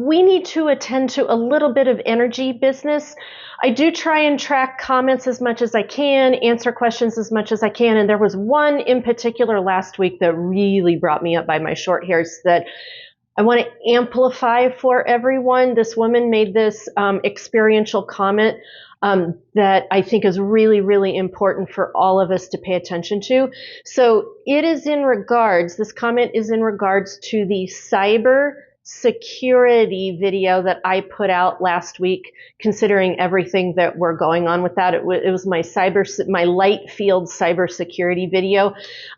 we need to attend to a little bit of energy business. I do try and track comments as much as I can, answer questions as much as I can. And there was one in particular last week that really brought me up by my short hairs that I want to amplify for everyone. This woman made this experiential comment that I think is really, really important for all of us to pay attention to. So this comment is in regards to the cybersecurity video that I put out last week, considering everything that we're going on with that. It was my light field cybersecurity video.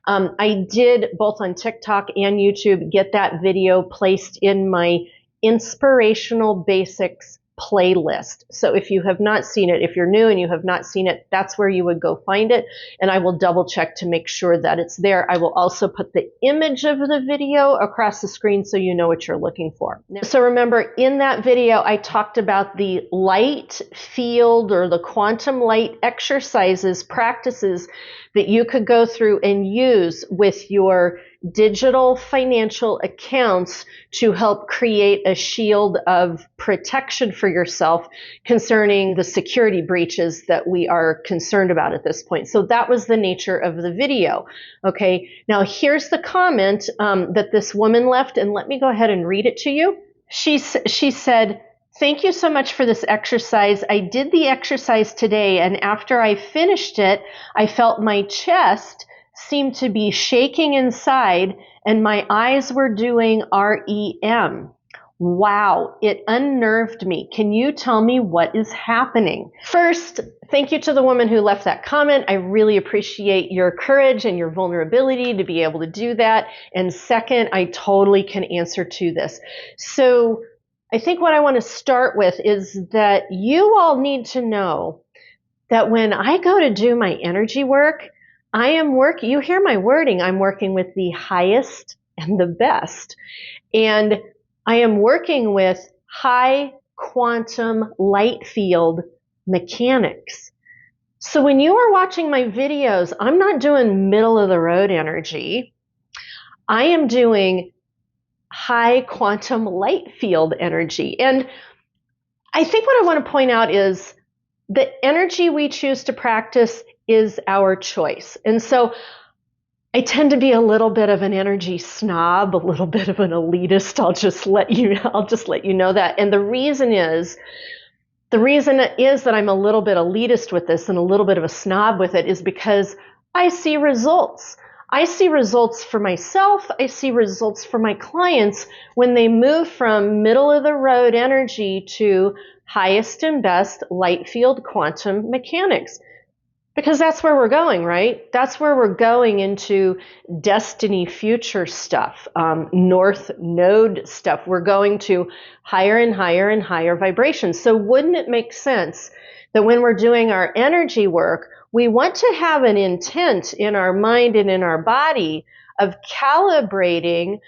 I did, both on TikTok and YouTube, get that video placed in my Inspirational Basics playlist. So if you have not seen it, if you're new and you have not seen it, that's where you would go find it. And I will double check to make sure that it's there. I will also put the image of the video across the screen so you know what you're looking for. So remember, in that video, I talked about the light field or the quantum light exercises, practices that you could go through and use with your digital financial accounts to help create a shield of protection for yourself concerning the security breaches that we are concerned about at this point. So that was the nature of the video. Okay, now here's the comment that this woman left, and let me go ahead and read it to you. She said, "Thank you so much for this exercise. I did the exercise today, and after I finished it, I felt my chest seemed to be shaking inside, and my eyes were doing REM. Wow, it unnerved me. Can you tell me what is happening?" First, thank you to the woman who left that comment. I really appreciate your courage and your vulnerability to be able to do that. And second, I totally can answer to this. So I think what I want to start with is that you all need to know that when I go to do my energy work, you hear my wording, I'm working with the highest and the best. And I am working with high quantum light field mechanics. So when you are watching my videos, I'm not doing middle of the road energy. I am doing high quantum light field energy. And I think what I want to point out is the energy we choose to practice is our choice. And so I tend to be a little bit of an energy snob, a little bit of an elitist. I'll just let you know that. And the reason is that I'm a little bit elitist with this and a little bit of a snob with it is because I see results. I see results for myself. I see results for my clients when they move from middle of the road energy to highest and best light field quantum mechanics. Because that's where we're going, right? That's where we're going into destiny future stuff, North Node stuff. We're going to higher and higher and higher vibrations. So wouldn't it make sense that when we're doing our energy work, we want to have an intent in our mind and in our body of calibrating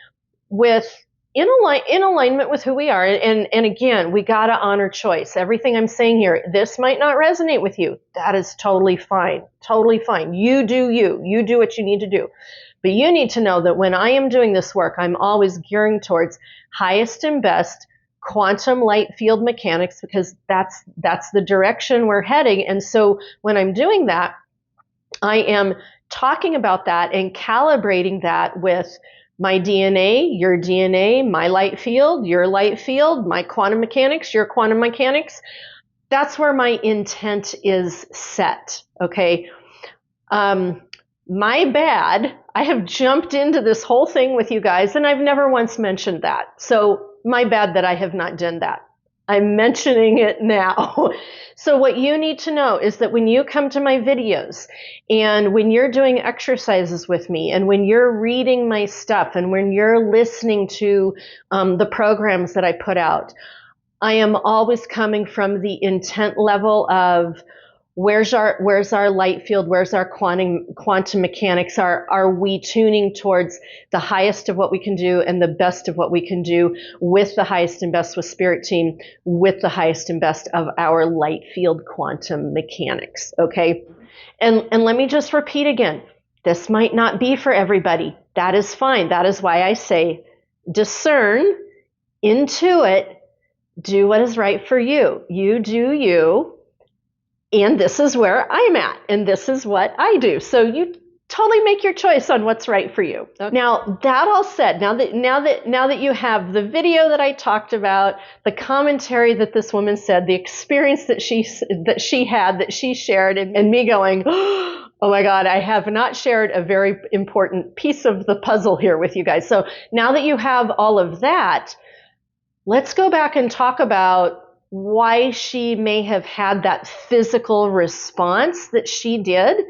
in alignment with who we are. And again, we got to honor choice. Everything I'm saying here, this might not resonate with you. That is totally fine. Totally fine. You do you. You do what you need to do. But you need to know that when I am doing this work, I'm always gearing towards highest and best quantum light field mechanics, because that's the direction we're heading. And so when I'm doing that, I am talking about that and calibrating that with my DNA, your DNA, my light field, your light field, my quantum mechanics, your quantum mechanics. That's where my intent is set, okay? My bad. I have jumped into this whole thing with you guys, and I've never once mentioned that. So my bad that I have not done that. I'm mentioning it now. So what you need to know is that when you come to my videos and when you're doing exercises with me and when you're reading my stuff and when you're listening to the programs that I put out, I am always coming from the intent level of where's our light field, where's our quantum mechanics, are we tuning towards the highest of what we can do and the best of what we can do with the highest and best with Spirit Team, with the highest and best of our light field quantum mechanics, okay? And let me just repeat again, this might not be for everybody. That is fine. That is why I say discern, intuit, do what is right for you. You do you. And this is where I'm at, and this is what I do. So you totally make your choice on what's right for you. Okay. Now, that all said, now that you have the video that I talked about, the commentary that this woman said, the experience that she shared, and me going, oh my God, I have not shared a very important piece of the puzzle here with you guys. So now that you have all of that, let's go back and talk about why she may have had that physical response that she did.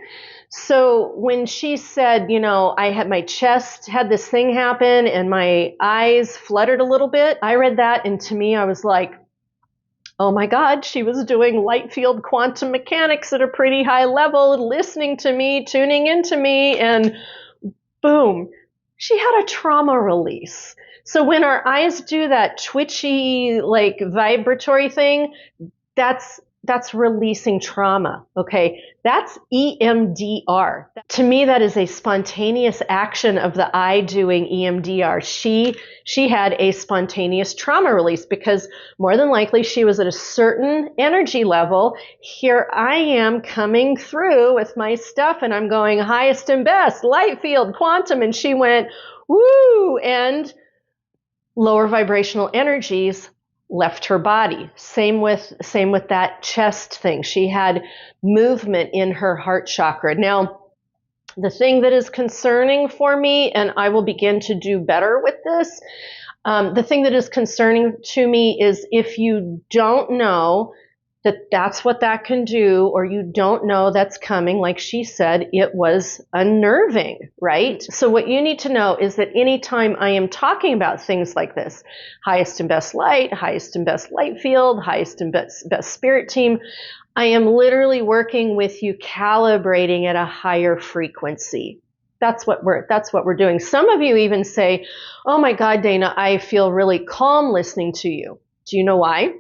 So when she said, I had my chest had this thing happen and my eyes fluttered a little bit, I read that, and to me, I was like, oh my God, she was doing light field quantum mechanics at a pretty high level, listening to me, tuning into me, and boom, she had a trauma release. So when our eyes do that twitchy, like vibratory thing, that's releasing trauma, okay? That's EMDR. To me, that is a spontaneous action of the eye doing EMDR. She had a spontaneous trauma release because more than likely she was at a certain energy level. Here I am coming through with my stuff and I'm going highest and best, light field, quantum, and she went, woo, and lower vibrational energies left her body. Same with that chest thing. She had movement in her heart chakra. Now, the thing that is concerning for me, and I will begin to do better with this, the thing that is concerning to me is if you don't know that that's what that can do, or you don't know that's coming, like she said, it was unnerving, right? So what you need to know is that anytime I am talking about things like this, highest and best light, highest and best light field, highest and best spirit team, I am literally working with you, calibrating at a higher frequency. That's what we're doing. Some of you even say, oh my God, Dana, I feel really calm listening to you. Do you know why?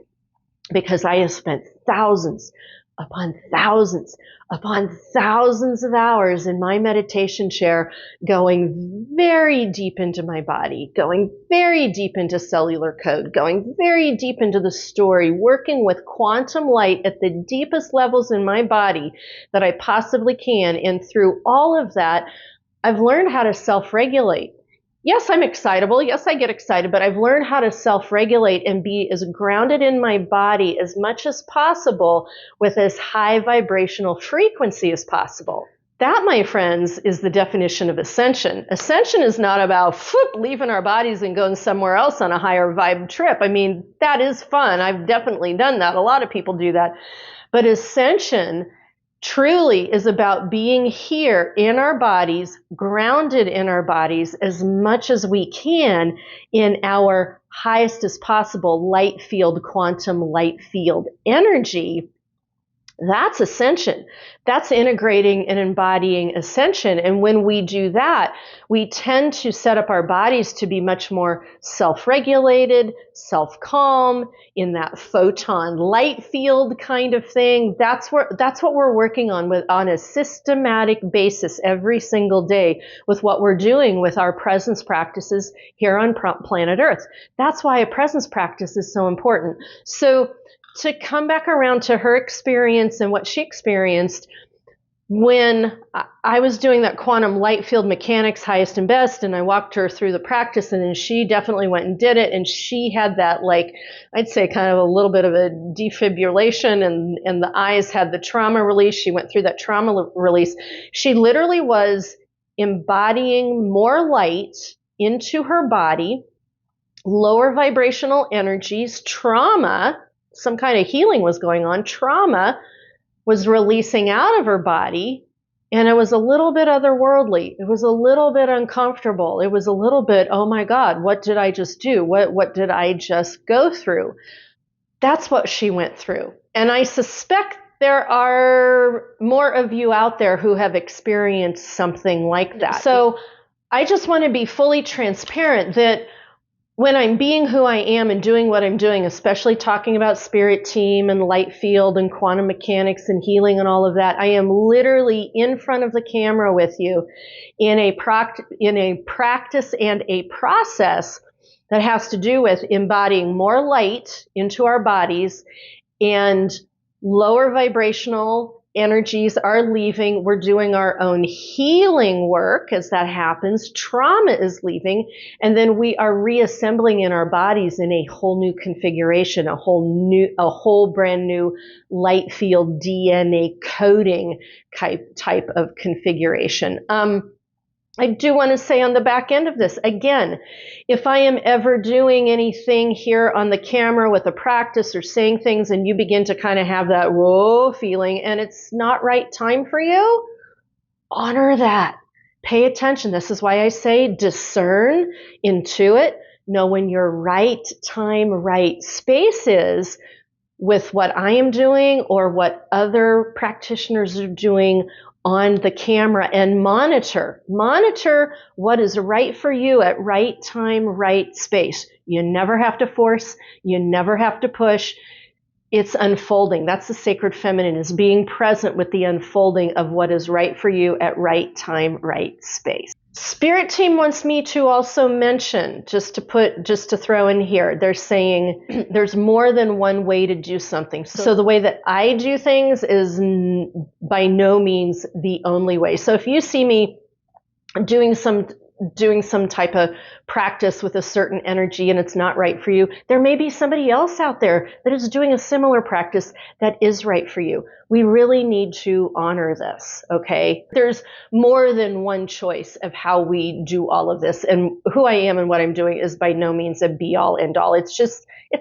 Because I have spent thousands upon thousands upon thousands of hours in my meditation chair, going very deep into my body, going very deep into cellular code, going very deep into the story, working with quantum light at the deepest levels in my body that I possibly can. And through all of that, I've learned how to self-regulate. Yes, I'm excitable. Yes, I get excited, but I've learned how to self-regulate and be as grounded in my body as much as possible with as high vibrational frequency as possible. That, my friends, is the definition of ascension. Ascension is not about leaving our bodies and going somewhere else on a higher vibe trip. I mean, that is fun. I've definitely done that. A lot of people do that. But ascension truly is about being here in our bodies, grounded in our bodies as much as we can in our highest as possible light field, quantum light field energy. That's ascension. That's integrating and embodying ascension. And when we do that, we tend to set up our bodies to be much more self-regulated, self-calm, in that photon light field kind of thing. That's what we're working on a systematic basis every single day with what we're doing with our presence practices here on planet Earth. That's why a presence practice is so important. So to come back around to her experience and what she experienced when I was doing that quantum light field mechanics highest and best, and I walked her through the practice, and then she definitely went and did it, and she had that, like, I'd say kind of a little bit of a defibrillation, and the eyes had the trauma release. She went through that trauma release. She literally was embodying more light into her body, lower vibrational energies, trauma, some kind of healing was going on. Trauma was releasing out of her body, and it was a little bit otherworldly. It was a little bit uncomfortable. It was a little bit, oh my God, what did I just do? What did I just go through? That's what she went through. And I suspect there are more of you out there who have experienced something like that. So I just want to be fully transparent that when I'm being who I am and doing what I'm doing, especially talking about spirit team and light field and quantum mechanics and healing and all of that, I am literally in front of the camera with you in a practice and a process that has to do with embodying more light into our bodies, and lower vibrational energies are leaving. We're doing our own healing work as that happens. Trauma is leaving, and then we are reassembling in our bodies in a whole new configuration, a whole brand new light field DNA coding type of configuration. I do want to say on the back end of this, again, if I am ever doing anything here on the camera with a practice or saying things and you begin to kind of have that whoa feeling and it's not right time for you, honor that. Pay attention. This is why I say discern, intuit, know when your right time, right space is with what I am doing or what other practitioners are doing on the camera, and monitor what is right for you at right time, right space. You never have to force, you never have to push. It's unfolding. That's the sacred feminine, is being present with the unfolding of what is right for you at right time, right space. Spirit team wants me to also mention, just to throw in here, they're saying there's more than one way to do something. So the way that I do things is by no means the only way. So if you see me doing some type of practice with a certain energy and it's not right for you, there may be somebody else out there that is doing a similar practice that is right for you. We really need to honor this, okay? There's more than one choice of how we do all of this, and who I am and what I'm doing is by no means a be-all, end-all. It's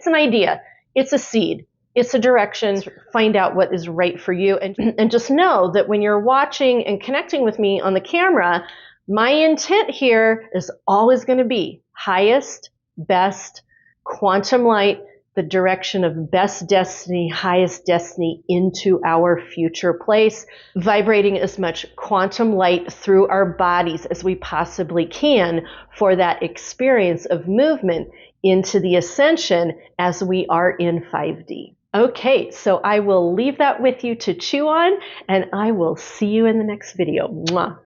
an idea. It's a seed. It's a direction. Find out what is right for you, and just know that when you're watching and connecting with me on the camera, my intent here is always going to be highest, best, quantum light, the direction of best destiny, highest destiny into our future place, vibrating as much quantum light through our bodies as we possibly can for that experience of movement into the ascension as we are in 5D. Okay, so I will leave that with you to chew on, and I will see you in the next video. Mwah.